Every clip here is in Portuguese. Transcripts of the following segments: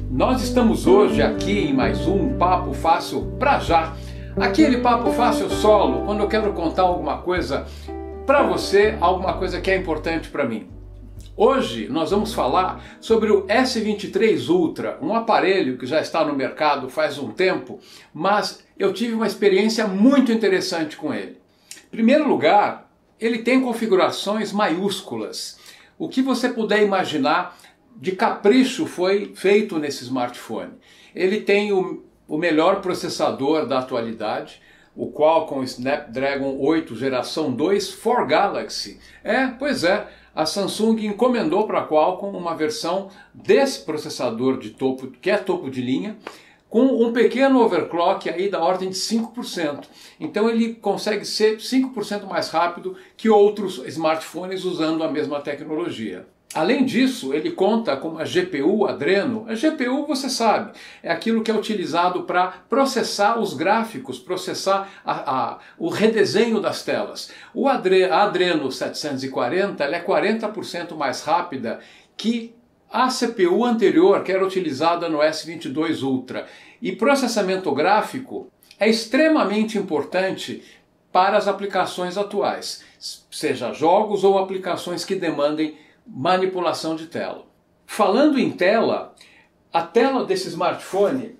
Nós estamos hoje aqui em mais um Papo Fácil pra já. Aquele Papo Fácil solo, quando eu quero contar alguma coisa para você, alguma coisa que é importante para mim. Hoje nós vamos falar sobre o S23 Ultra, um aparelho que já está no mercado faz um tempo, mas eu tive uma experiência muito interessante com ele. Em primeiro lugar, ele tem configurações maiúsculas. O que você puder imaginar de capricho foi feito nesse smartphone. Ele tem o melhor processador da atualidade, o Qualcomm Snapdragon 8 geração 2 for Galaxy. Pois é, a Samsung encomendou para a Qualcomm uma versão desse processador de topo, que é topo de linha, com um pequeno overclock aí da ordem de 5%. Então ele consegue ser 5% mais rápido que outros smartphones usando a mesma tecnologia. Além disso, ele conta com uma GPU Adreno. A GPU, você sabe, é aquilo que é utilizado para processar os gráficos, processar o redesenho das telas. A Adreno 740 ela é 40% mais rápida que a CPU anterior, que era utilizada no S22 Ultra. E processamento gráfico é extremamente importante para as aplicações atuais, seja jogos ou aplicações que demandem manipulação de tela. Falando em tela, a tela desse smartphone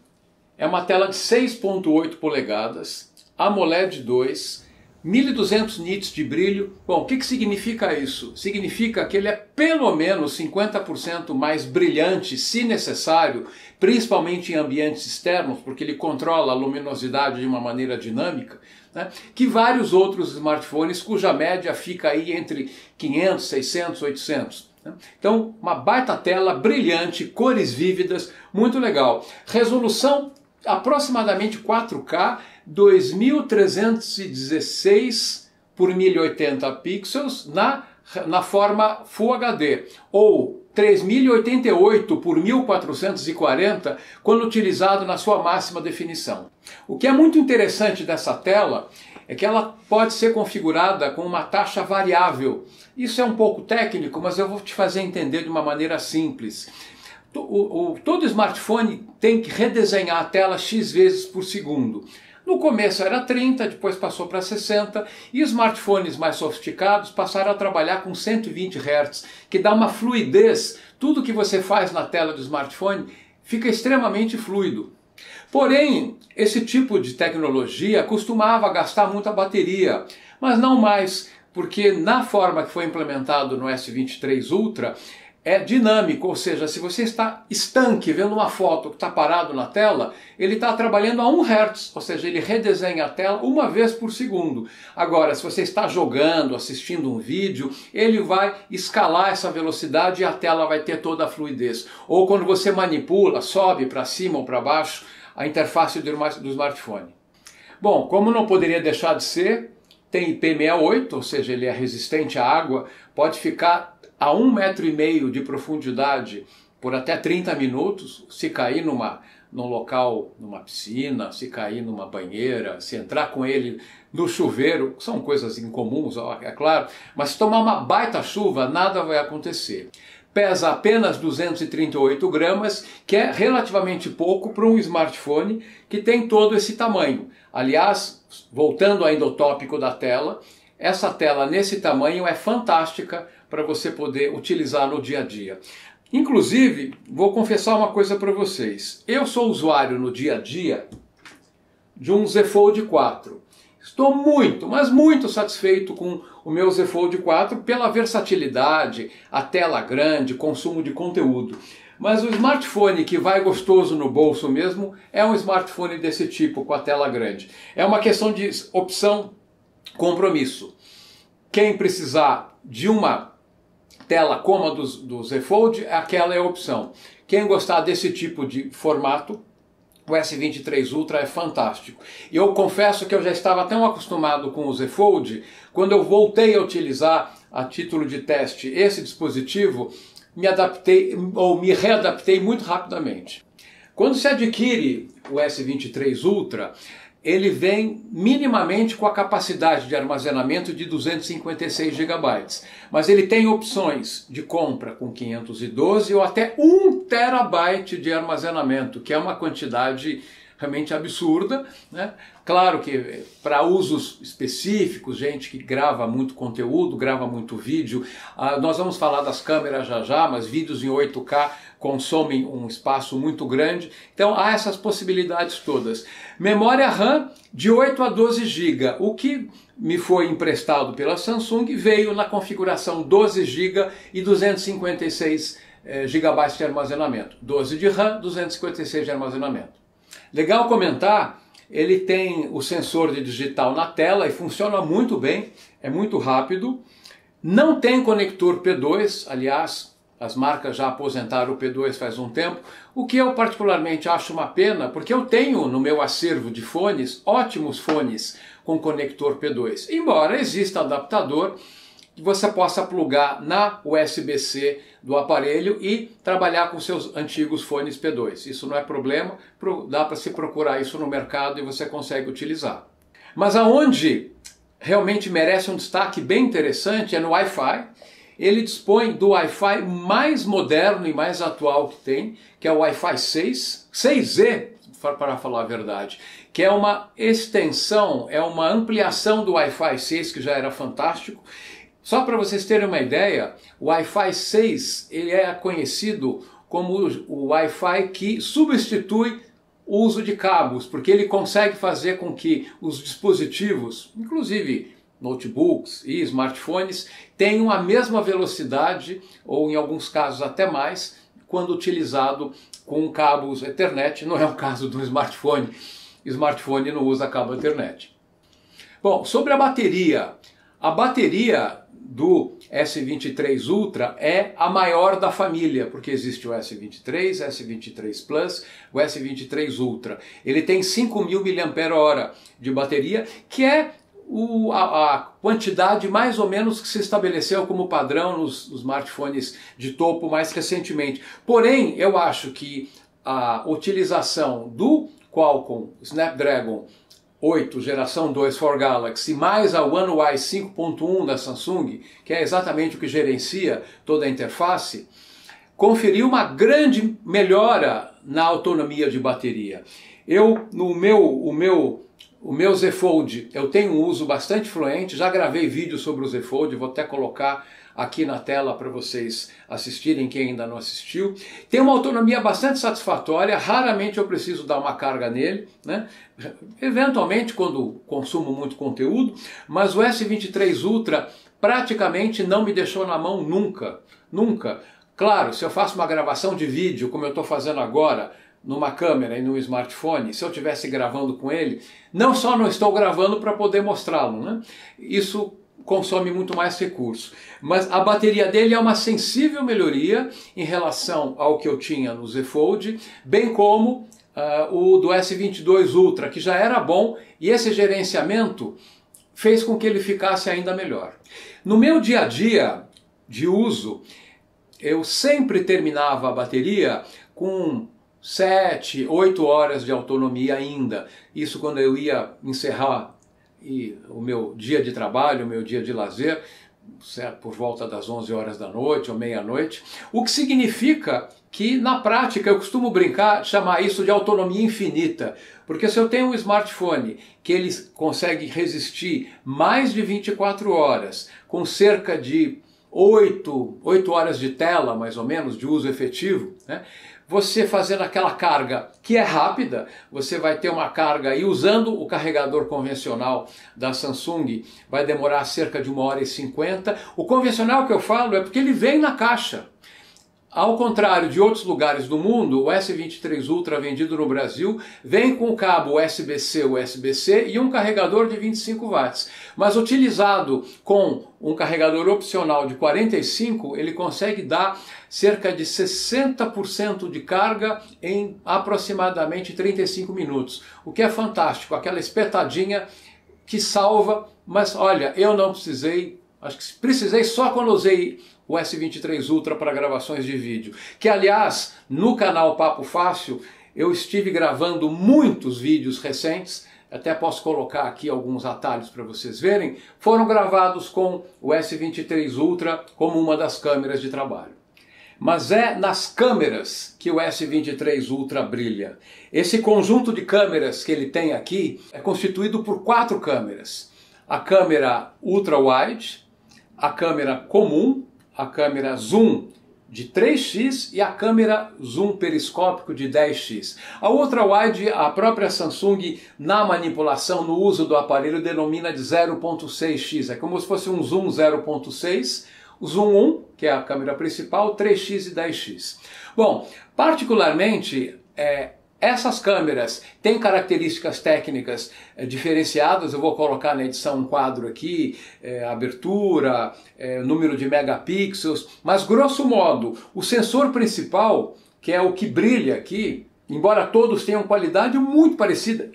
é uma tela de 6.8 polegadas, AMOLED 2, 1200 nits de brilho. Bom, o que significa isso? Significa que ele é pelo menos 50% mais brilhante, se necessário, principalmente em ambientes externos, porque ele controla a luminosidade de uma maneira dinâmica, né, que vários outros smartphones cuja média fica aí entre 500, 600, 800. Né? Então, uma baita tela, brilhante, cores vívidas, muito legal. Resolução aproximadamente 4K, 2316 por 1080 pixels na forma Full HD, ou 3088 por 1440 quando utilizado na sua máxima definição. O que é muito interessante dessa tela é que ela pode ser configurada com uma taxa variável. Isso é um pouco técnico, mas eu vou te fazer entender de uma maneira simples. Todo smartphone tem que redesenhar a tela X vezes por segundo. No começo era 30, depois passou para 60 e smartphones mais sofisticados passaram a trabalhar com 120 Hz, que dá uma fluidez. Tudo que você faz na tela do smartphone fica extremamente fluido. Porém, esse tipo de tecnologia costumava gastar muita bateria, mas não mais, porque na forma que foi implementado no S23 Ultra, é dinâmico, ou seja, se você está estanque vendo uma foto que está parado na tela, ele está trabalhando a 1 Hz, ou seja, ele redesenha a tela uma vez por segundo. Agora, se você está jogando, assistindo um vídeo, ele vai escalar essa velocidade e a tela vai ter toda a fluidez. Ou quando você manipula, sobe para cima ou para baixo, a interface do smartphone. Bom, como não poderia deixar de ser, tem IP68, ou seja, ele é resistente à água, pode ficar a 1,5 metro de profundidade por até 30 minutos, se cair num local, numa piscina, se cair numa banheira, se entrar com ele no chuveiro, são coisas incomuns, é claro, mas se tomar uma baita chuva, nada vai acontecer. Pesa apenas 238 gramas, que é relativamente pouco para um smartphone que tem todo esse tamanho. Aliás, voltando ainda ao tópico da tela, essa tela nesse tamanho é fantástica para você poder utilizar no dia a dia. Inclusive, vou confessar uma coisa para vocês. Eu sou usuário no dia a dia de um Z Fold 4. Estou muito, mas muito satisfeito com o meu Z Fold 4 pela versatilidade, a tela grande, consumo de conteúdo. Mas o smartphone que vai gostoso no bolso mesmo é um smartphone desse tipo, com a tela grande. É uma questão de opção, compromisso. Quem precisar de uma tela como a do Z Fold, aquela é a opção. Quem gostar desse tipo de formato, o S23 Ultra é fantástico. E eu confesso que eu já estava tão acostumado com o Z Fold, quando eu voltei a utilizar a título de teste esse dispositivo, me adaptei ou me readaptei muito rapidamente. Quando se adquire o S23 Ultra, ele vem minimamente com a capacidade de armazenamento de 256 GB, mas ele tem opções de compra com 512 ou até 1 TB de armazenamento, que é uma quantidade realmente absurda, né? Claro que para usos específicos, gente que grava muito conteúdo, grava muito vídeo, nós vamos falar das câmeras já já, mas vídeos em 8K consomem um espaço muito grande, então há essas possibilidades todas. Memória RAM de 8 a 12 GB, o que me foi emprestado pela Samsung veio na configuração 12 GB e 256 GB de armazenamento. 12 de RAM, 256 de armazenamento. Legal comentar, ele tem o sensor de digital na tela e funciona muito bem, é muito rápido. Não tem conector P2, aliás, as marcas já aposentaram o P2 faz um tempo, o que eu particularmente acho uma pena, porque eu tenho no meu acervo de fones, ótimos fones com conector P2. Embora exista adaptador que você possa plugar na USB-C do aparelho e trabalhar com seus antigos fones P2. Isso não é problema, dá para se procurar isso no mercado e você consegue utilizar. Mas aonde realmente merece um destaque bem interessante é no Wi-Fi. Ele dispõe do Wi-Fi mais moderno e mais atual que tem, que é o Wi-Fi 6E, para falar a verdade, que é uma extensão, é uma ampliação do Wi-Fi 6, que já era fantástico. Só para vocês terem uma ideia, o Wi-Fi 6 ele é conhecido como o Wi-Fi que substitui o uso de cabos, porque ele consegue fazer com que os dispositivos, inclusive notebooks e smartphones, tenham a mesma velocidade, ou em alguns casos até mais, quando utilizado com cabos Ethernet. Não é o caso do smartphone. Smartphone não usa cabo Ethernet. Bom, sobre a bateria do S23 Ultra é a maior da família, porque existe o S23, S23 Plus, o S23 Ultra. Ele tem 5.000 mAh de bateria, que é a quantidade mais ou menos que se estabeleceu como padrão nos smartphones de topo mais recentemente. Porém, eu acho que a utilização do Qualcomm Snapdragon 8 geração 2 for Galaxy mais a One UI 5.1 da Samsung, que é exatamente o que gerencia toda a interface, conferiu uma grande melhora na autonomia de bateria. O meu Z Fold, eu tenho um uso bastante fluente, já gravei vídeo sobre o Z Fold, vou até colocar aqui na tela para vocês assistirem, quem ainda não assistiu. Tem uma autonomia bastante satisfatória, raramente eu preciso dar uma carga nele, né? Eventualmente quando consumo muito conteúdo, mas o S23 Ultra praticamente não me deixou na mão nunca, nunca. Claro, se eu faço uma gravação de vídeo, como eu estou fazendo agora, numa câmera e no smartphone, se eu estivesse gravando com ele, não só não estou gravando para poder mostrá-lo, né? Isso consome muito mais recurso. Mas a bateria dele é uma sensível melhoria em relação ao que eu tinha no Z Fold, bem como o do S22 Ultra, que já era bom, e esse gerenciamento fez com que ele ficasse ainda melhor. No meu dia a dia de uso, eu sempre terminava a bateria com 7, 8 horas de autonomia ainda. Isso quando eu ia encerrar o meu dia de trabalho, o meu dia de lazer, certo? Por volta das 11 horas da noite ou meia-noite. O que significa que, na prática, eu costumo brincar, chamar isso de autonomia infinita. Porque se eu tenho um smartphone que ele consegue resistir mais de 24 horas, com cerca de 8 horas de tela, mais ou menos, de uso efetivo, né? Você fazendo aquela carga que é rápida, você vai ter uma carga e usando o carregador convencional da Samsung vai demorar cerca de 1h50. O convencional que eu falo é porque ele vem na caixa. Ao contrário de outros lugares do mundo, o S23 Ultra vendido no Brasil vem com cabo USB-C e um carregador de 25 watts. Mas utilizado com um carregador opcional de 45, ele consegue dar cerca de 60% de carga em aproximadamente 35 minutos. O que é fantástico, aquela espetadinha que salva, mas olha, eu não precisei, acho que precisei só quando usei o S23 Ultra para gravações de vídeo, que aliás, no canal Papo Fácil, eu estive gravando muitos vídeos recentes até posso colocar aqui alguns atalhos para vocês verem, foram gravados com o S23 Ultra como uma das câmeras de trabalho. Mas é nas câmeras que o S23 Ultra brilha. Esse conjunto de câmeras que ele tem aqui é constituído por 4 câmeras. A câmera Ultra Wide, a câmera comum, a câmera zoom de 3x e a câmera zoom periscópico de 10x. A Ultra Wide, a própria Samsung, na manipulação, no uso do aparelho, denomina de 0.6x. É como se fosse um zoom 0.6, o zoom 1, que é a câmera principal, 3x e 10x. Bom, particularmente, essas câmeras têm características técnicas diferenciadas. Eu vou colocar na edição um quadro aqui, abertura, número de megapixels, mas grosso modo, o sensor principal, que é o que brilha aqui, embora todos tenham qualidade muito parecida,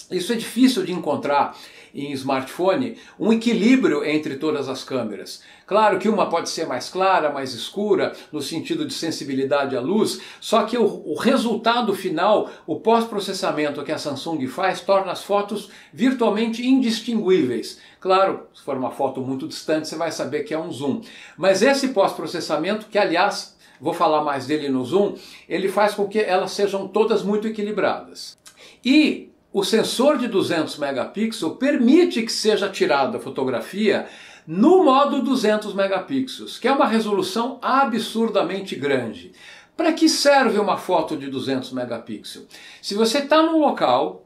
isso é difícil de encontrar em smartphone, um equilíbrio entre todas as câmeras. Claro que uma pode ser mais clara, mais escura, no sentido de sensibilidade à luz, só que o resultado final, o pós-processamento que a Samsung faz, torna as fotos virtualmente indistinguíveis. Claro, se for uma foto muito distante, você vai saber que é um zoom. Mas esse pós-processamento, que aliás, vou falar mais dele no zoom, ele faz com que elas sejam todas muito equilibradas. E o sensor de 200 megapixels permite que seja tirada a fotografia no modo 200 megapixels, que é uma resolução absurdamente grande. Para que serve uma foto de 200 megapixels? Se você está num local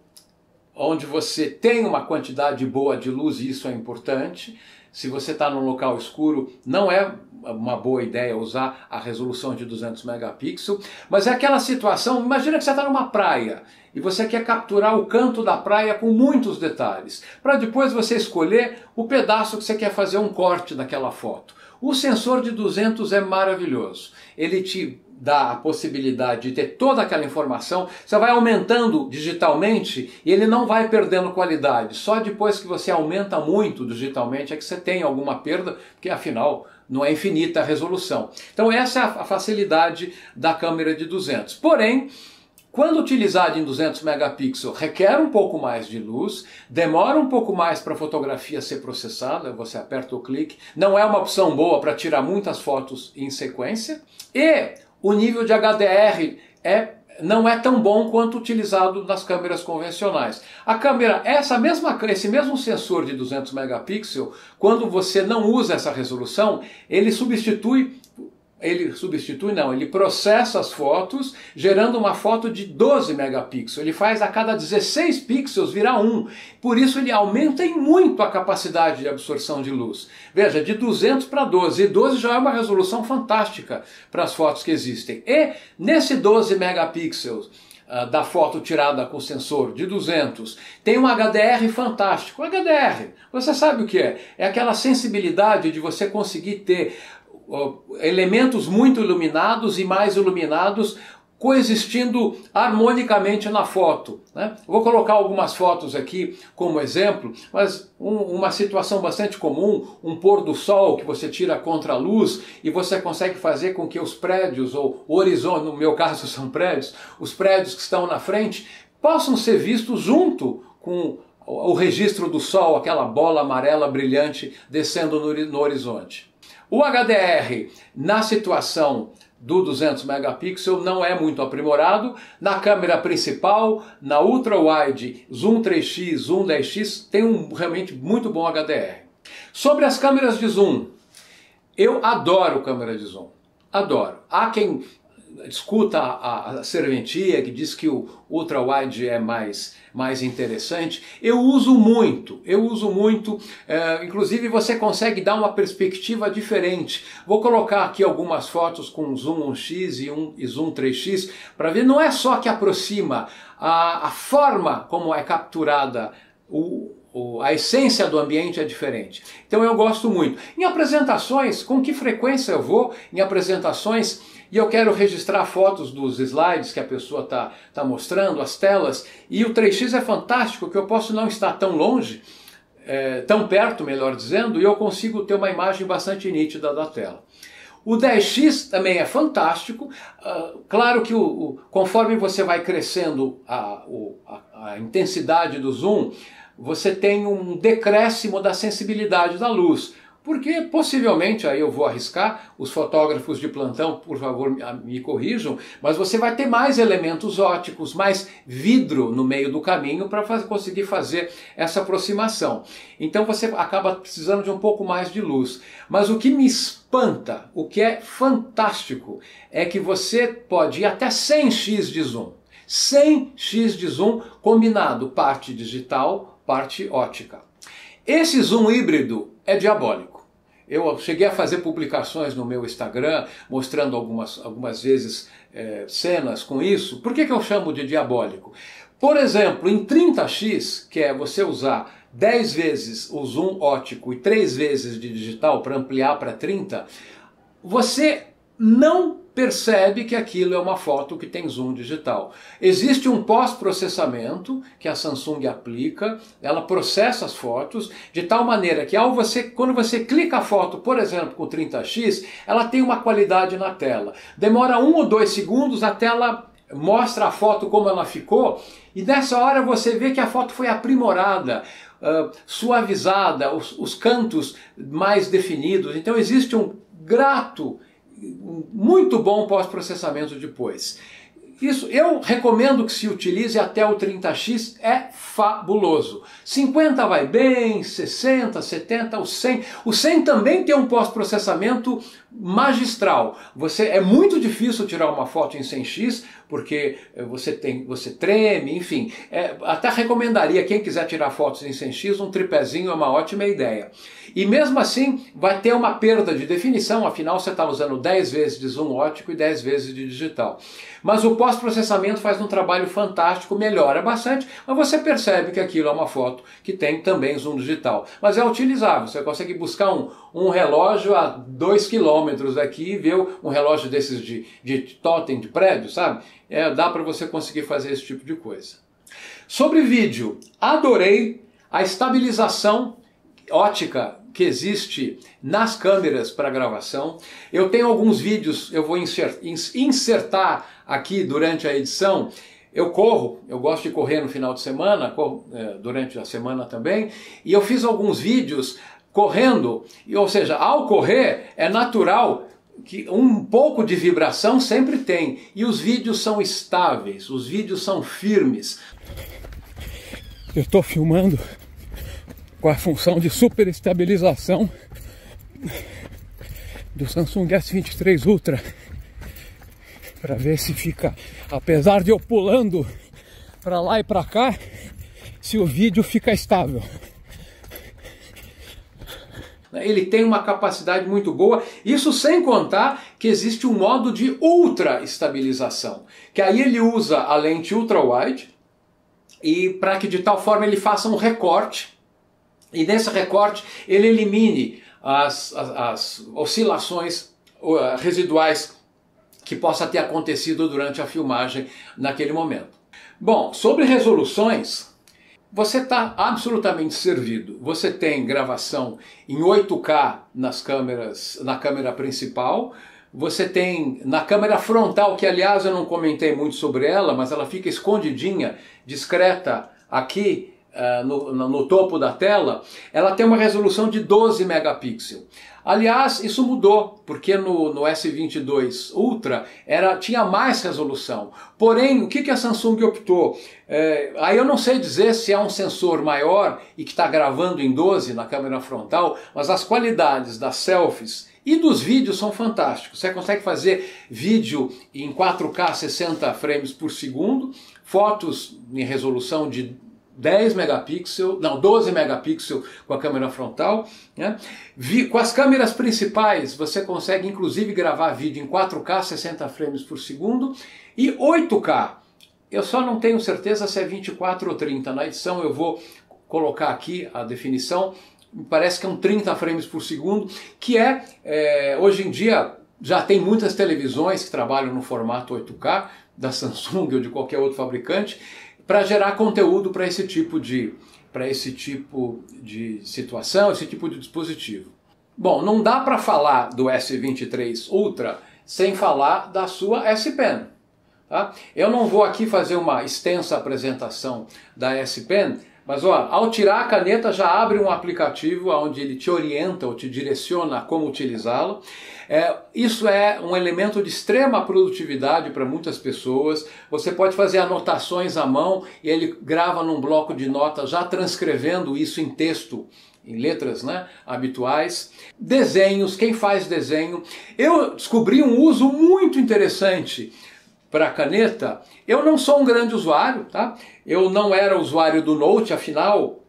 onde você tem uma quantidade boa de luz, e isso é importante. Se você está num local escuro, não é uma boa ideia usar a resolução de 200 megapixels, mas é aquela situação, imagina que você está numa praia e você quer capturar o canto da praia com muitos detalhes, para depois você escolher o pedaço que você quer fazer um corte daquela foto. O sensor de 200 é maravilhoso, ele te dá a possibilidade de ter toda aquela informação, você vai aumentando digitalmente e ele não vai perdendo qualidade. Só depois que você aumenta muito digitalmente é que você tem alguma perda, porque afinal não é infinita a resolução. Então essa é a facilidade da câmera de 200. Porém, quando utilizado em 200 megapixels, requer um pouco mais de luz, demora um pouco mais para a fotografia ser processada, você aperta o clique, não é uma opção boa para tirar muitas fotos em sequência, e o nível de HDR não é tão bom quanto utilizado nas câmeras convencionais. A câmera, esse mesmo sensor de 200 megapixels, quando você não usa essa resolução, ele processa as fotos, gerando uma foto de 12 megapixels. Ele faz a cada 16 pixels virar 1. Por isso ele aumenta em muito a capacidade de absorção de luz. Veja, de 200 para 12. E 12 já é uma resolução fantástica para as fotos que existem. E nesse 12 megapixels da foto tirada com sensor de 200, tem um HDR fantástico. O HDR, você sabe o que é? É aquela sensibilidade de você conseguir ter elementos muito iluminados e mais iluminados coexistindo harmonicamente na foto, né? Vou colocar algumas fotos aqui como exemplo, mas uma situação bastante comum, um pôr do sol que você tira contra a luz e você consegue fazer com que os prédios, ou o horizonte, no meu caso são prédios, os prédios que estão na frente, possam ser vistos junto com o registro do sol, aquela bola amarela brilhante descendo no horizonte. O HDR na situação do 200 megapixels não é muito aprimorado. Na câmera principal, na Ultra Wide, Zoom 3x, Zoom 10x, tem realmente muito bom HDR. Sobre as câmeras de zoom, eu adoro câmera de zoom. Adoro. Há quem escuta a serventia que diz que o Ultra Wide é mais interessante. Eu uso muito, inclusive você consegue dar uma perspectiva diferente. Vou colocar aqui algumas fotos com zoom 1x e zoom 3x para ver, não é só que aproxima, a forma como é capturada a essência do ambiente é diferente. Então eu gosto muito. Em apresentações, com que frequência eu vou em apresentações e eu quero registrar fotos dos slides que a pessoa está mostrando, as telas, e o 3x é fantástico, que eu posso não estar tão longe, tão perto, melhor dizendo, e eu consigo ter uma imagem bastante nítida da tela. O 10x também é fantástico. Claro que conforme você vai crescendo a intensidade do zoom, você tem um decréscimo da sensibilidade da luz. Porque possivelmente, aí eu vou arriscar, os fotógrafos de plantão, por favor, me corrijam, mas você vai ter mais elementos ópticos, mais vidro no meio do caminho para conseguir fazer essa aproximação. Então você acaba precisando de um pouco mais de luz. Mas o que me espanta, o que é fantástico, é que você pode ir até 100x de zoom. 100x de zoom combinado, parte digital, parte ótica. Esse zoom híbrido é diabólico. Eu cheguei a fazer publicações no meu Instagram, mostrando algumas vezes cenas com isso. Por que eu chamo de diabólico? Por exemplo, em 30x, que é você usar 10 vezes o zoom óptico e 3 vezes de digital para ampliar para 30, você não percebe que aquilo é uma foto que tem zoom digital. Existe um pós-processamento que a Samsung aplica, ela processa as fotos de tal maneira que quando você clica a foto, por exemplo, com 30x, ela tem uma qualidade na tela. Demora 1 ou 2 segundos, a tela mostra a foto como ela ficou, e nessa hora você vê que a foto foi aprimorada, suavizada, os cantos mais definidos. Então existe um muito bom pós-processamento depois. Isso eu recomendo que se utilize até o 30x, é fabuloso. 50 vai bem, 60, 70, o 100. O 100 também tem um pós-processamento magistral. É muito difícil tirar uma foto em 100x, porque você treme, enfim. Até recomendaria, quem quiser tirar fotos em 100x, um tripézinho é uma ótima ideia. E mesmo assim, vai ter uma perda de definição, afinal você está usando 10 vezes de zoom óptico e 10 vezes de digital. Mas o pós-processamento faz um trabalho fantástico, melhora bastante, mas você percebe que aquilo é uma foto que tem também zoom digital. Mas é utilizável, você consegue buscar um relógio a 2 km daqui e ver um relógio desses de totem de prédio, sabe? Dá para você conseguir fazer esse tipo de coisa. Sobre vídeo, adorei a estabilização ótica que existe nas câmeras para gravação. Eu tenho alguns vídeos, eu vou insertar aqui durante a edição. Eu gosto de correr no final de semana, corro durante a semana também, e eu fiz alguns vídeos correndo, ou seja, ao correr é natural que um pouco de vibração sempre tem, e os vídeos são estáveis, os vídeos são firmes. Eu estou filmando com a função de super estabilização do Samsung S23 Ultra, para ver se fica, apesar de eu pulando para lá e para cá, se o vídeo fica estável. Ele tem uma capacidade muito boa, isso sem contar que existe um modo de ultra estabilização, que aí ele usa a lente ultra wide, e para que de tal forma ele faça um recorte, e nesse recorte ele elimine as oscilações residuais que possa ter acontecido durante a filmagem naquele momento. Bom, sobre resoluções, você está absolutamente servido. Você tem gravação em 8K na câmera principal, você tem na câmera frontal, que aliás eu não comentei muito sobre ela, mas ela fica escondidinha, discreta aqui, no topo da tela, ela tem uma resolução de 12 megapixels. Aliás, isso mudou, porque no S22 Ultra tinha mais resolução. Porém, o que a Samsung optou? Aí eu não sei dizer se é um sensor maior e que está gravando em 12 na câmera frontal, mas as qualidades das selfies e dos vídeos são fantásticos. Você consegue fazer vídeo em 4K 60 frames por segundo, fotos em resolução de 12 megapixels com a câmera frontal, né? Com as câmeras principais você consegue inclusive gravar vídeo em 4K 60 frames por segundo e 8K. Eu só não tenho certeza se é 24 ou 30. Na edição eu vou colocar aqui a definição. Parece que é um 30 frames por segundo, que hoje em dia já tem muitas televisões que trabalham no formato 8K da Samsung ou de qualquer outro fabricante, para gerar conteúdo para esse tipo de situação, esse tipo de dispositivo. Bom, não dá para falar do S23 Ultra sem falar da sua S Pen. Tá? Eu não vou aqui fazer uma extensa apresentação da S Pen, mas ó, ao tirar a caneta já abre um aplicativo onde ele te orienta ou te direciona a como utilizá-lo. Isso é um elemento de extrema produtividade para muitas pessoas. Você pode fazer anotações à mão e ele grava num bloco de notas já transcrevendo isso em texto, em letras, né, habituais. Desenhos, quem faz desenho. Eu descobri um uso muito interessante para a caneta. Eu não sou um grande usuário, tá? Eu não era usuário do Note, afinal,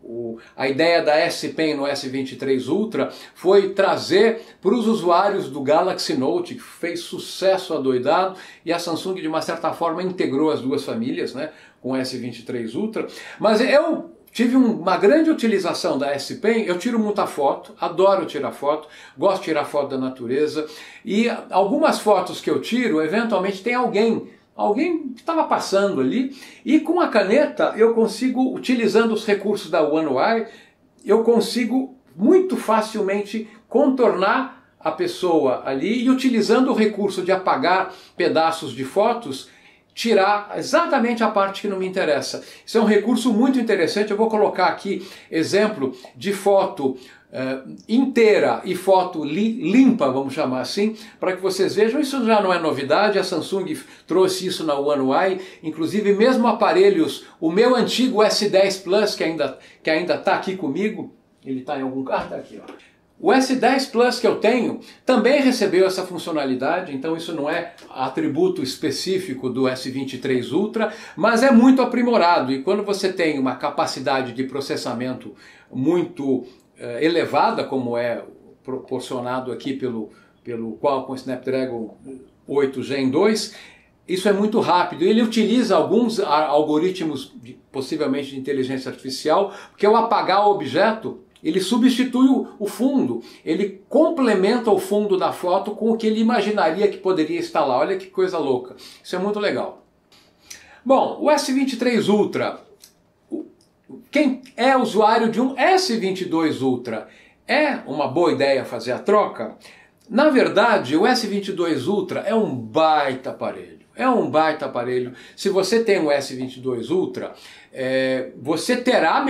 a ideia da S Pen no S23 Ultra foi trazer para os usuários do Galaxy Note, que fez sucesso adoidado, e a Samsung de uma certa forma integrou as duas famílias, né, com o S23 Ultra. Mas eu tive uma grande utilização da S Pen. Eu tiro muita foto, adoro tirar foto, gosto de tirar foto da natureza, e algumas fotos que eu tiro, eventualmente tem alguém que estava passando ali, e com a caneta eu consigo, utilizando os recursos da One UI, eu consigo muito facilmente contornar a pessoa ali e, utilizando o recurso de apagar pedaços de fotos, tirar exatamente a parte que não me interessa. Isso é um recurso muito interessante. Eu vou colocar aqui exemplo de foto inteira e foto limpa, vamos chamar assim, para que vocês vejam. Isso já não é novidade, a Samsung trouxe isso na One UI, inclusive mesmo aparelhos, o meu antigo S10 Plus, que ainda está aqui comigo, ele está em algum carro, está aqui, ó. O S10 Plus que eu tenho também recebeu essa funcionalidade, então isso não é atributo específico do S23 Ultra, mas é muito aprimorado, e quando você tem uma capacidade de processamento muito elevada, como é proporcionado aqui pelo Qualcomm Snapdragon 8 Gen 2, isso é muito rápido. Ele utiliza alguns algoritmos, possivelmente de inteligência artificial, porque ao apagar o objeto, ele substitui o fundo, ele complementa o fundo da foto com o que ele imaginaria que poderia estar lá. Olha que coisa louca. Isso é muito legal. Bom, o S23 Ultra. Quem é usuário de um S22 Ultra, é uma boa ideia fazer a troca? Na verdade, o S22 Ultra é um baita aparelho. É um baita aparelho. Se você tem um S22 Ultra, você terá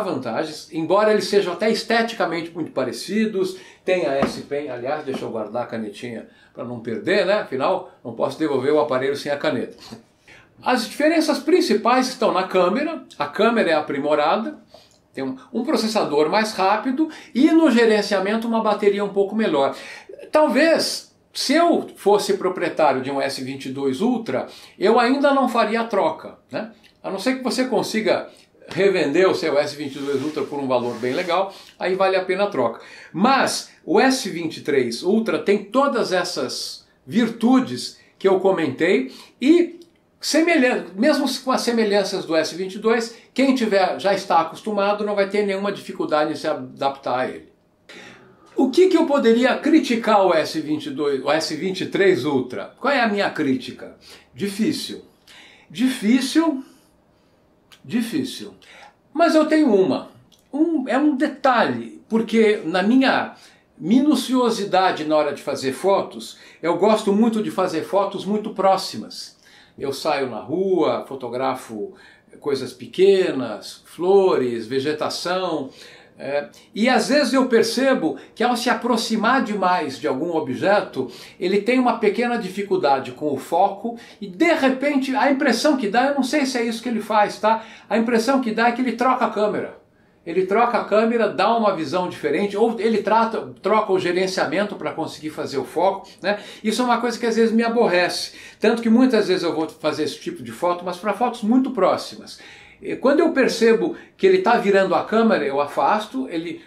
vantagens, embora eles sejam até esteticamente muito parecidos. Tem a S Pen, aliás, deixa eu guardar a canetinha para não perder, né? Afinal, não posso devolver o aparelho sem a caneta. As diferenças principais estão na câmera. A câmera é aprimorada, tem um processador mais rápido e no gerenciamento uma bateria um pouco melhor. Talvez, se eu fosse proprietário de um S22 Ultra, eu ainda não faria a troca, né? A não ser que você consiga revender o seu S22 Ultra por um valor bem legal, aí vale a pena a troca. Mas o S23 Ultra tem todas essas virtudes que eu comentei e mesmo com as semelhanças do S22, quem já está acostumado não vai ter nenhuma dificuldade em se adaptar a ele. O que eu poderia criticar o S23 Ultra? Qual é a minha crítica? Difícil. Difícil. Mas eu tenho é um detalhe, porque na minha minuciosidade na hora de fazer fotos, eu gosto muito de fazer fotos muito próximas. Eu saio na rua, fotografo coisas pequenas, flores, vegetação, e às vezes eu percebo que ao se aproximar demais de algum objeto, ele tem uma pequena dificuldade com o foco e de repente a impressão que dá, eu não sei se é isso que ele faz, tá? A impressão que dá é que ele troca a câmera. Ele troca a câmera, dá uma visão diferente, ou ele troca o gerenciamento para conseguir fazer o foco, né? Isso é uma coisa que às vezes me aborrece. Tanto que muitas vezes eu vou fazer esse tipo de foto, mas para fotos muito próximas. E quando eu percebo que ele está virando a câmera, eu afasto, ele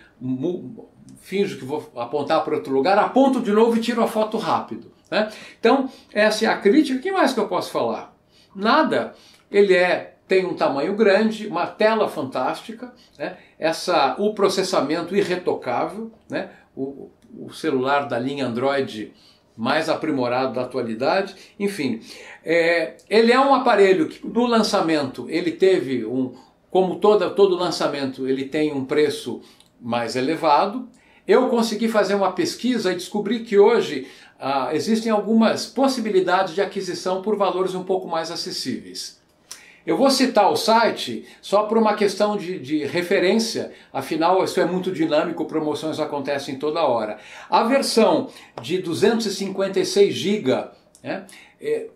finjo que vou apontar para outro lugar, aponto de novo e tiro a foto rápido, né? Então, essa é a crítica. O que mais que eu posso falar? Nada. Ele tem um tamanho grande, uma tela fantástica, né? O processamento irretocável, né? O celular da linha Android mais aprimorado da atualidade, enfim. Ele é um aparelho que no lançamento ele teve como todo lançamento ele tem um preço mais elevado. eu consegui fazer uma pesquisa e descobri que hoje existem algumas possibilidades de aquisição por valores um pouco mais acessíveis. Eu vou citar o site só por uma questão de referência, afinal isso é muito dinâmico, promoções acontecem toda hora. A versão de 256 GB, né,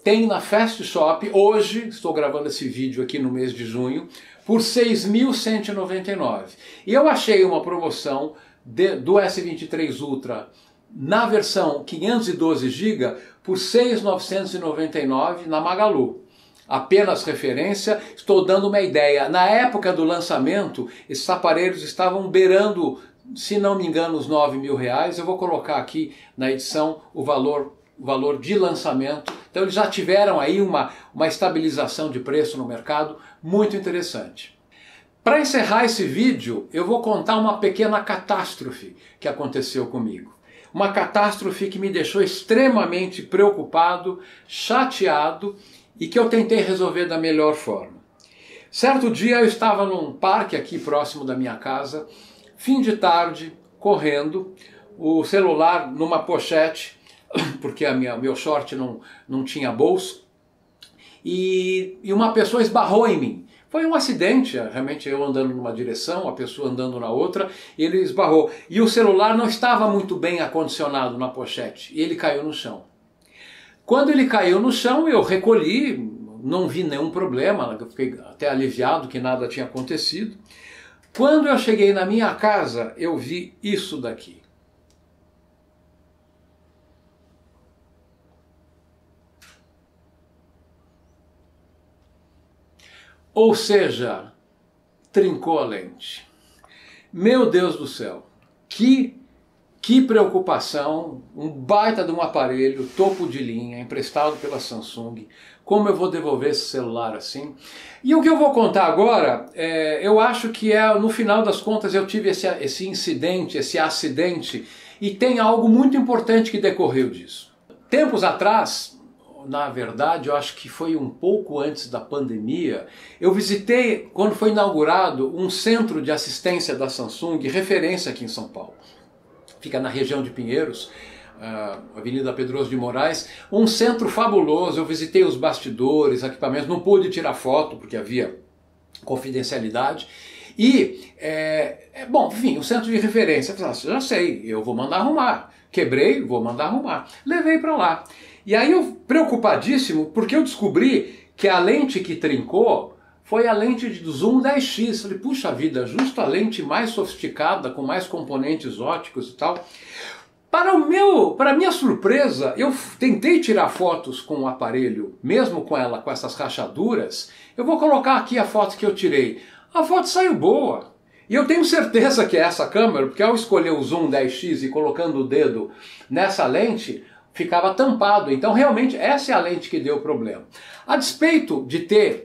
tem na Fast Shop, hoje, estou gravando esse vídeo aqui no mês de junho, por R$ 6.199. E eu achei uma promoção do S23 Ultra na versão 512 GB por R$ 6.999 na Magalu. Apenas referência, estou dando uma ideia. Na época do lançamento, esses aparelhos estavam beirando, se não me engano, os R$ 9.000. Eu vou colocar aqui na edição o valor de lançamento. Então eles já tiveram aí uma estabilização de preço no mercado muito interessante. Para encerrar esse vídeo, eu vou contar uma pequena catástrofe que aconteceu comigo. Uma catástrofe que me deixou extremamente preocupado, chateado, e que eu tentei resolver da melhor forma. Certo dia eu estava num parque aqui próximo da minha casa, fim de tarde, correndo, o celular numa pochete, porque meu short não tinha bolso, e uma pessoa esbarrou em mim. Foi um acidente, realmente eu andando numa direção, a pessoa andando na outra, e ele esbarrou. E o celular não estava muito bem acondicionado na pochete, e ele caiu no chão. Quando ele caiu no chão, eu recolhi, não vi nenhum problema, eu fiquei até aliviado que nada tinha acontecido. Quando eu cheguei na minha casa, eu vi isso daqui. Ou seja, trincou a lente. Meu Deus do céu, que preocupação, um baita de um aparelho, topo de linha, emprestado pela Samsung. Como eu vou devolver esse celular assim? E o que eu vou contar agora, eu acho que no final das contas eu tive esse incidente, esse acidente, e tem algo muito importante que decorreu disso. Tempos atrás, na verdade, eu acho que foi um pouco antes da pandemia, eu visitei, quando foi inaugurado, um centro de assistência da Samsung, referência aqui em São Paulo. Fica na região de Pinheiros, Avenida Pedroso de Moraes, um centro fabuloso. Eu visitei os bastidores, equipamentos, não pude tirar foto porque havia confidencialidade. E, bom, enfim, um centro de referência. Eu falei, já sei, eu vou mandar arrumar. Quebrei, vou mandar arrumar. Levei para lá. E aí eu, preocupadíssimo, porque eu descobri que a lente que trincou foi a lente de zoom 10x. Falei, puxa vida, justo a lente mais sofisticada, com mais componentes óticos e tal. Para minha surpresa, eu tentei tirar fotos com o aparelho, mesmo com essas rachaduras. Eu vou colocar aqui a foto que eu tirei. A foto saiu boa. E eu tenho certeza que é essa câmera, porque ao escolher o zoom 10x e colocando o dedo nessa lente, ficava tampado. Então realmente essa é a lente que deu o problema. A despeito de ter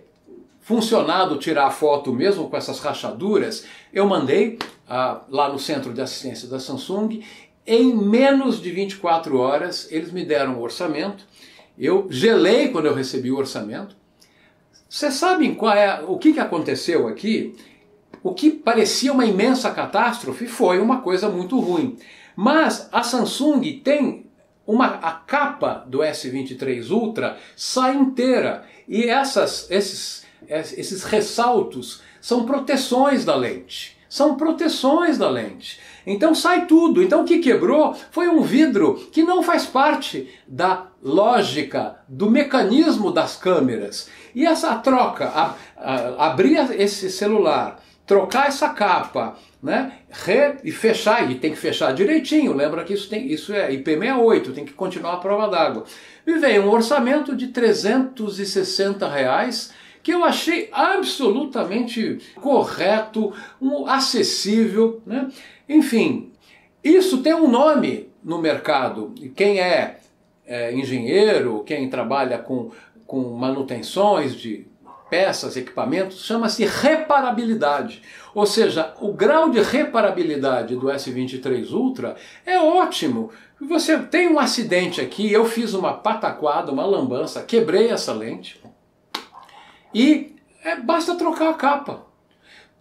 funcionado tirar a foto mesmo com essas rachaduras, eu mandei lá no centro de assistência da Samsung. Em menos de 24 horas eles me deram o orçamento. Eu gelei quando eu recebi o orçamento. Vocês sabem o que aconteceu aqui? O que parecia uma imensa catástrofe foi uma coisa muito ruim. Mas a Samsung tem a capa do S23 Ultra sai inteira, e esses ressaltos são proteções da lente. São proteções da lente. Então sai tudo. Então o que quebrou foi um vidro que não faz parte da lógica, do mecanismo das câmeras. E essa troca, abrir esse celular, trocar essa capa, né, e fechar, e tem que fechar direitinho, lembra que isso é IP68, tem que continuar a prova d'água. Me veio um orçamento de R$360, que eu achei absolutamente correto, acessível, né? Enfim, isso tem um nome no mercado, e quem é engenheiro, quem trabalha com manutenções de peças, equipamentos, chama-se reparabilidade. Ou seja, o grau de reparabilidade do S23 Ultra é ótimo. Você tem um acidente aqui, eu fiz uma pataquada, uma lambança, quebrei essa lente e basta trocar a capa.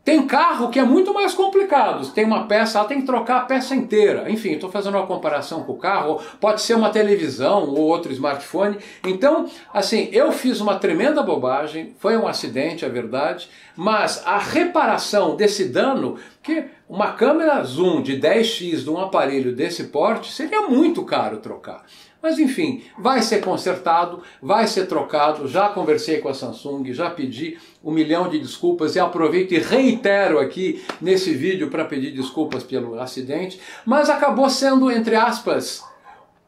Tem carro que é muito mais complicado, tem uma peça, ela tem que trocar a peça inteira. Enfim, estou fazendo uma comparação com o carro, pode ser uma televisão ou outro smartphone. Então, assim, eu fiz uma tremenda bobagem, foi um acidente, é verdade, mas a reparação desse dano, que uma câmera zoom de 10x de um aparelho desse porte seria muito caro trocar. Mas enfim, vai ser consertado, vai ser trocado, já conversei com a Samsung, já pedi 1 milhão de desculpas e aproveito e reitero aqui nesse vídeo para pedir desculpas pelo acidente, mas acabou sendo, entre aspas,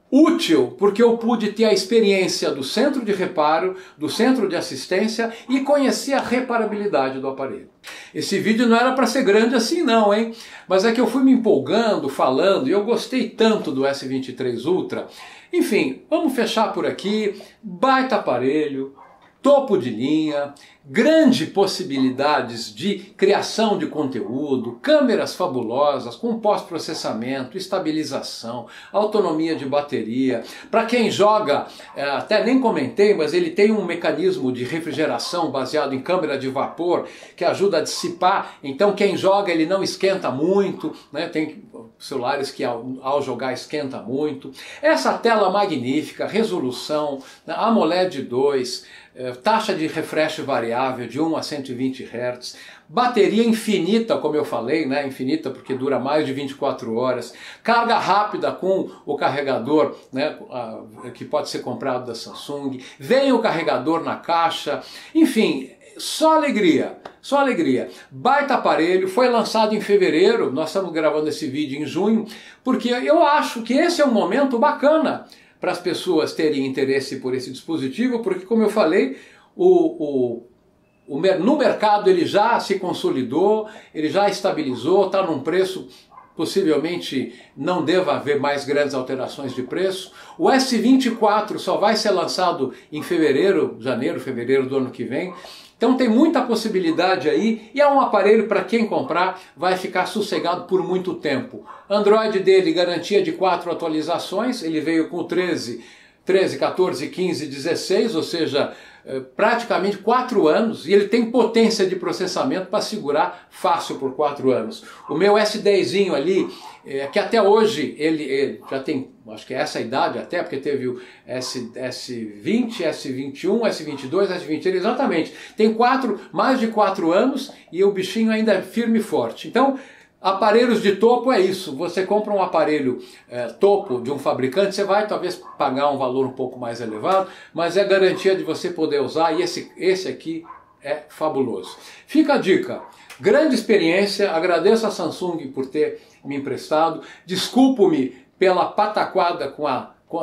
útil, porque eu pude ter a experiência do centro de reparo, do centro de assistência e conhecer a reparabilidade do aparelho. Esse vídeo não era para ser grande assim não, hein? Mas é que eu fui me empolgando, falando, e eu gostei tanto do S23 Ultra. Enfim, vamos fechar por aqui. Baita aparelho, topo de linha, grandes possibilidades de criação de conteúdo, câmeras fabulosas com pós-processamento, estabilização, autonomia de bateria. Para quem joga, até nem comentei, mas ele tem um mecanismo de refrigeração baseado em câmara de vapor que ajuda a dissipar, então quem joga ele não esquenta muito, né? Tem celulares que ao jogar esquenta muito. Essa tela magnífica, resolução, AMOLED 2, taxa de refresh variável de 1 a 120 Hz, bateria infinita, como eu falei, né? Infinita porque dura mais de 24 horas, carga rápida com o carregador, né? Que pode ser comprado da Samsung, vem o carregador na caixa, enfim, só alegria. Só alegria. Baita aparelho, foi lançado em fevereiro, nós estamos gravando esse vídeo em junho, porque eu acho que esse é um momento bacana para as pessoas terem interesse por esse dispositivo, porque, como eu falei, no mercado ele já se consolidou, ele já estabilizou, está num preço, possivelmente não deva haver mais grandes alterações de preço. O S24 só vai ser lançado em fevereiro do ano que vem. Então tem muita possibilidade aí e é um aparelho para quem comprar vai ficar sossegado por muito tempo. Android dele garantia de 4 atualizações, ele veio com o 13, 14, 15, 16, ou seja, praticamente 4 anos, e ele tem potência de processamento para segurar fácil por 4 anos. O meu S10zinho ali, que até hoje ele já tem, acho que é essa idade até, porque teve o S20, S21, S22, S23, exatamente. Tem mais de 4 anos e o bichinho ainda é firme e forte. Então, aparelhos de topo é isso, você compra um aparelho topo de um fabricante, você vai talvez pagar um valor um pouco mais elevado, mas é garantia de você poder usar e esse aqui é fabuloso. Fica a dica, grande experiência, agradeço a Samsung por ter me emprestado, desculpo-me pela pataquada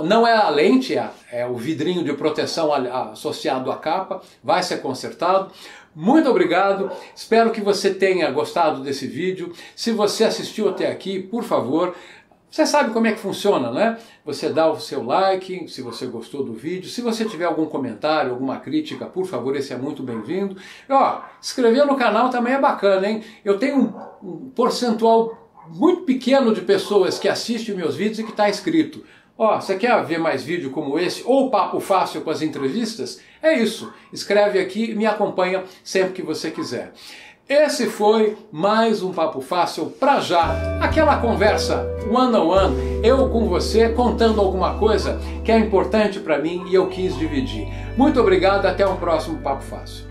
não é a lente, é o vidrinho de proteção associado à capa, vai ser consertado. Muito obrigado, espero que você tenha gostado desse vídeo. Se você assistiu até aqui, por favor, você sabe como é que funciona, né? Você dá o seu like, se você gostou do vídeo. Se você tiver algum comentário, alguma crítica, por favor, esse é muito bem-vindo. E, inscrever no canal também é bacana, hein? Eu tenho um percentual muito pequeno de pessoas que assistem meus vídeos e que está inscrito. Você quer ver mais vídeo como esse, ou papo fácil com as entrevistas? É isso, escreve aqui e me acompanha sempre que você quiser. Esse foi mais um Papo Fácil pra já, aquela conversa one-on-one, eu com você contando alguma coisa que é importante para mim e eu quis dividir. Muito obrigado, até um próximo Papo Fácil.